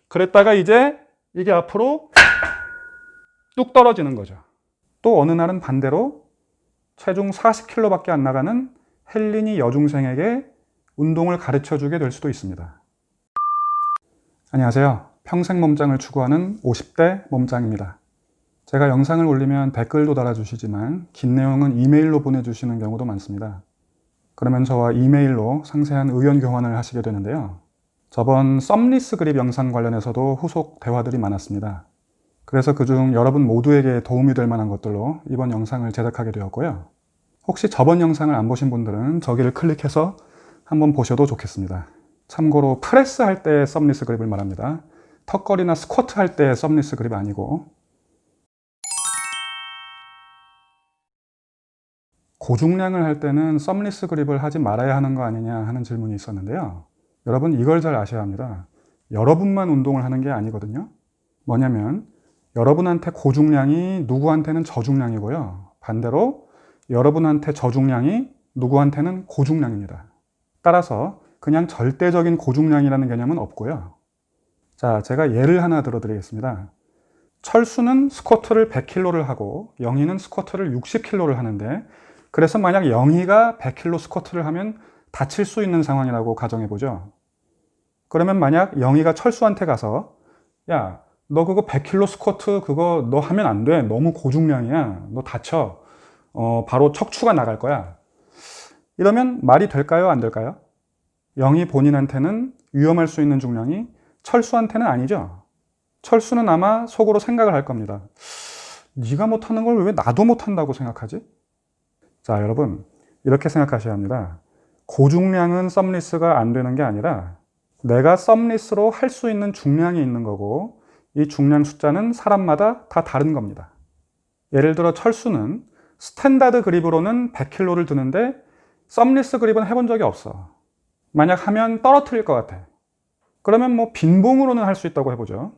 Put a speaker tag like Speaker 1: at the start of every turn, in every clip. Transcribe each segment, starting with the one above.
Speaker 1: 그랬다가 이제 이게 앞으로 뚝 떨어지는 거죠. 또 어느 날은 반대로 체중 40kg밖에 안 나가는 헬린이 여중생에게 운동을 가르쳐 주게 될 수도 있습니다. 안녕하세요. 평생 몸짱을 추구하는 50대 몸짱입니다. 제가 영상을 올리면 댓글도 달아주시지만 긴 내용은 이메일로 보내주시는 경우도 많습니다. 그러면 저와 이메일로 상세한 의견 교환을 하시게 되는데요. 저번 썸리스 그립 영상 관련해서도 후속 대화들이 많았습니다. 그래서 그중 여러분 모두에게 도움이 될 만한 것들로 이번 영상을 제작하게 되었고요. 혹시 저번 영상을 안 보신 분들은 저기를 클릭해서 한번 보셔도 좋겠습니다. 참고로 프레스 할 때의 썸리스 그립을 말합니다. 턱걸이나 스쿼트 할 때의 썸리스 그립 아니고. 고중량을 할 때는 썸리스 그립을 하지 말아야 하는 거 아니냐 하는 질문이 있었는데요. 여러분 이걸 잘 아셔야 합니다. 여러분만 운동을 하는 게 아니거든요. 뭐냐면 여러분한테 고중량이 누구한테는 저중량이고요. 반대로 여러분한테 저중량이 누구한테는 고중량입니다. 따라서 그냥 절대적인 고중량이라는 개념은 없고요. 자, 제가 예를 하나 들어드리겠습니다. 철수는 스쿼트를 100kg를 하고 영희는 스쿼트를 60kg를 하는데, 그래서 만약 영희가 100kg 스쿼트를 하면 다칠 수 있는 상황이라고 가정해보죠. 그러면 만약 영희가 철수한테 가서 야, 너 그거 100kg 스쿼트 그거 너 하면 안 돼. 너무 고중량이야. 너 다쳐. 바로 척추가 나갈 거야. 이러면 말이 될까요? 안 될까요? 영희 본인한테는 위험할 수 있는 중량이 철수한테는 아니죠. 철수는 아마 속으로 생각을 할 겁니다. 네가 못하는 걸 왜 나도 못한다고 생각하지? 자, 여러분 이렇게 생각하셔야 합니다. 고중량은 썸리스가 안 되는 게 아니라 내가 썸리스로 할 수 있는 중량이 있는 거고, 이 중량 숫자는 사람마다 다 다른 겁니다. 예를 들어 철수는 스탠다드 그립으로는 100kg를 드는데 썸리스 그립은 해본 적이 없어. 만약 하면 떨어뜨릴 것 같아. 그러면 뭐 빈봉으로는 할 수 있다고 해보죠.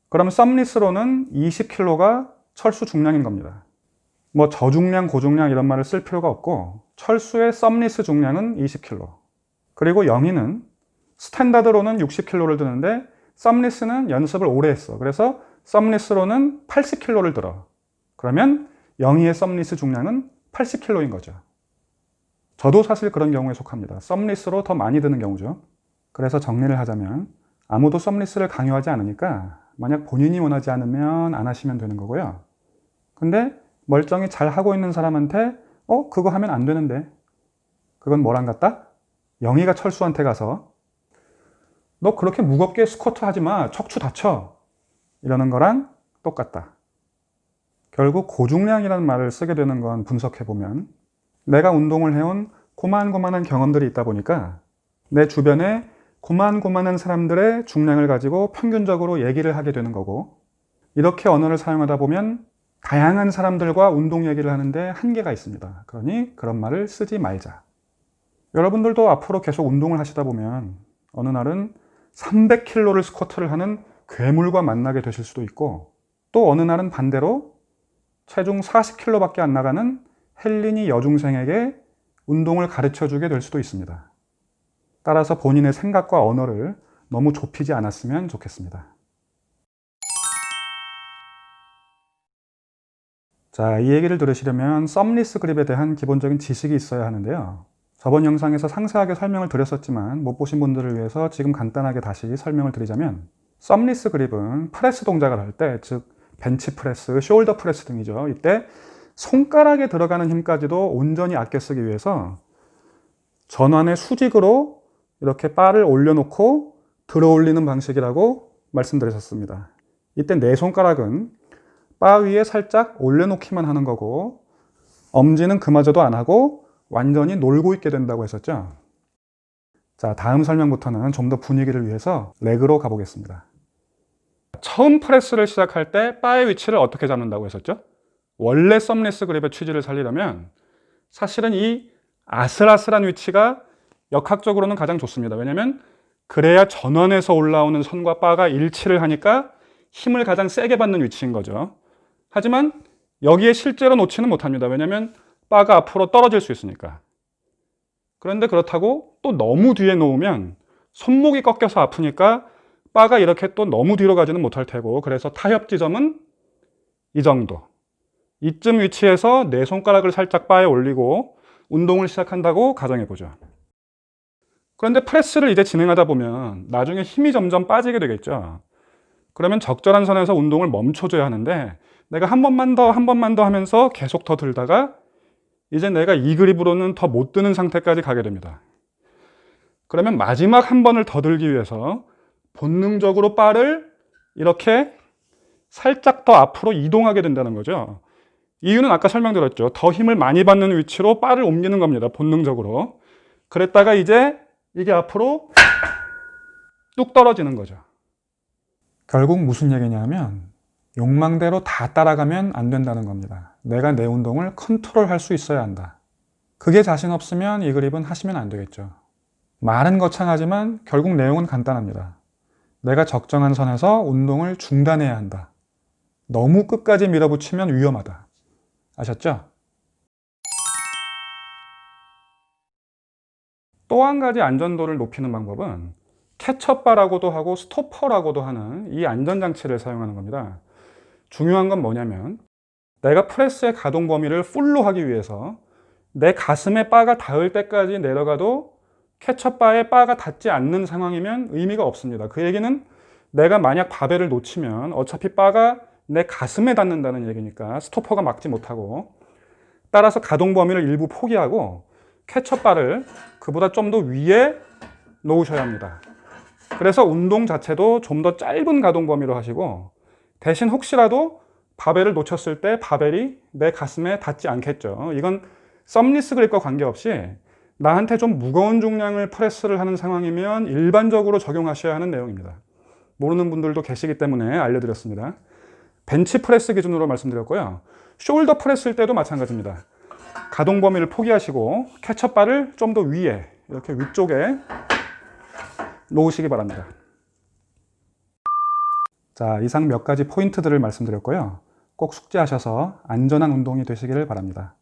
Speaker 1: 그러면 썸리스로는 20kg가 철수 중량인 겁니다. 뭐 저중량, 고중량 이런 말을 쓸 필요가 없고 철수의 썸리스 중량은 20kg. 그리고 영희는 스탠다드로는 60kg를 드는데 썸리스는 연습을 오래 했어. 그래서 썸리스로는 80kg를 들어. 그러면 영희의 썸리스 중량은 80kg인 거죠. 저도 사실 그런 경우에 속합니다. 썸리스로 더 많이 드는 경우죠. 그래서 정리를 하자면 아무도 썸리스를 강요하지 않으니까 만약 본인이 원하지 않으면 안 하시면 되는 거고요. 근데 멀쩡히 잘 하고 있는 사람한테 그거 하면 안 되는데, 그건 뭐랑 같다? 영희가 철수한테 가서 너 그렇게 무겁게 스쿼트 하지 마. 척추 다쳐. 이러는 거랑 똑같다. 결국 고중량이라는 말을 쓰게 되는 건 분석해보면 내가 운동을 해온 고만고만한 경험들이 있다 보니까 내 주변에 고만고만한 사람들의 중량을 가지고 평균적으로 얘기를 하게 되는 거고, 이렇게 언어를 사용하다 보면 다양한 사람들과 운동 얘기를 하는데 한계가 있습니다. 그러니 그런 말을 쓰지 말자. 여러분들도 앞으로 계속 운동을 하시다 보면 어느 날은 300kg를 스쿼트를 하는 괴물과 만나게 되실 수도 있고, 또 어느 날은 반대로 체중 40kg밖에 안 나가는 헬린이 여중생에게 운동을 가르쳐 주게 될 수도 있습니다. 따라서 본인의 생각과 언어를 너무 좁히지 않았으면 좋겠습니다. 자, 이 얘기를 들으시려면 썸리스 그립에 대한 기본적인 지식이 있어야 하는데요. 저번 영상에서 상세하게 설명을 드렸었지만 못 보신 분들을 위해서 지금 간단하게 다시 설명을 드리자면, 썸리스 그립은 프레스 동작을 할 때, 즉 벤치 프레스, 숄더 프레스 등이죠. 이때 손가락에 들어가는 힘까지도 온전히 아껴 쓰기 위해서 전완의 수직으로 이렇게 바를 올려놓고 들어 올리는 방식이라고 말씀드렸었습니다. 이때 내 손가락은 바 위에 살짝 올려놓기만 하는 거고, 엄지는 그마저도 안 하고 완전히 놀고 있게 된다고 했었죠. 자, 다음 설명부터는 좀 더 분위기를 위해서 레그로 가보겠습니다. 처음 프레스를 시작할 때 바의 위치를 어떻게 잡는다고 했었죠? 원래 썸리스 그립의 취지를 살리려면 사실은 이 아슬아슬한 위치가 역학적으로는 가장 좋습니다. 왜냐하면 그래야 전원에서 올라오는 선과 바가 일치를 하니까 힘을 가장 세게 받는 위치인 거죠. 하지만 여기에 실제로 놓지는 못합니다. 왜냐하면 바가 앞으로 떨어질 수 있으니까. 그런데 그렇다고 또 너무 뒤에 놓으면 손목이 꺾여서 아프니까 바가 이렇게 또 너무 뒤로 가지는 못할 테고, 그래서 타협 지점은 이 정도. 이쯤 위치에서 내 손가락을 살짝 바에 올리고 운동을 시작한다고 가정해보죠. 그런데 프레스를 이제 진행하다 보면 나중에 힘이 점점 빠지게 되겠죠. 그러면 적절한 선에서 운동을 멈춰줘야 하는데, 내가 한 번만 더 하면서 계속 더 들다가 이제 내가 이 그립으로는 더 못 드는 상태까지 가게 됩니다. 그러면 마지막 한 번을 더 들기 위해서 본능적으로 바를 이렇게 살짝 더 앞으로 이동하게 된다는 거죠. 이유는 아까 설명드렸죠. 더 힘을 많이 받는 위치로 바를 옮기는 겁니다. 본능적으로. 그랬다가 이제 이게 앞으로 뚝 떨어지는 거죠. 결국 무슨 얘기냐면 욕망대로 다 따라가면 안 된다는 겁니다. 내가 내 운동을 컨트롤할 수 있어야 한다. 그게 자신 없으면 이 그립은 하시면 안 되겠죠. 말은 거창하지만 결국 내용은 간단합니다. 내가 적정한 선에서 운동을 중단해야 한다. 너무 끝까지 밀어붙이면 위험하다. 아셨죠? 또 한 가지 안전도를 높이는 방법은 캐처바라고도 하고 스토퍼라고도 하는 이 안전장치를 사용하는 겁니다. 중요한 건 뭐냐면 내가 프레스의 가동 범위를 풀로 하기 위해서 내 가슴에 바가 닿을 때까지 내려가도 캐처바에 바가 닿지 않는 상황이면 의미가 없습니다. 그 얘기는 내가 만약 바벨을 놓치면 어차피 바가 내 가슴에 닿는다는 얘기니까 스토퍼가 막지 못하고, 따라서 가동 범위를 일부 포기하고 캐처바를 그보다 좀 더 위에 놓으셔야 합니다. 그래서 운동 자체도 좀 더 짧은 가동 범위로 하시고, 대신 혹시라도 바벨을 놓쳤을 때 바벨이 내 가슴에 닿지 않겠죠. 이건 썸리스 그립과 관계없이 나한테 좀 무거운 중량을 프레스를 하는 상황이면 일반적으로 적용하셔야 하는 내용입니다. 모르는 분들도 계시기 때문에 알려드렸습니다. 벤치 프레스 기준으로 말씀드렸고요. 숄더 프레스일 때도 마찬가지입니다. 가동 범위를 포기하시고 캐처바를 좀 더 위에, 이렇게 위쪽에 놓으시기 바랍니다. 자, 이상 몇 가지 포인트들을 말씀드렸고요. 꼭 숙지하셔서 안전한 운동이 되시기를 바랍니다.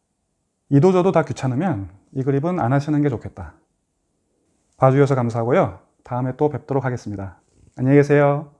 Speaker 1: 이도저도 다 귀찮으면 이 그립은 안 하시는 게 좋겠다. 봐주셔서 감사하고요. 다음에 또 뵙도록 하겠습니다. 안녕히 계세요.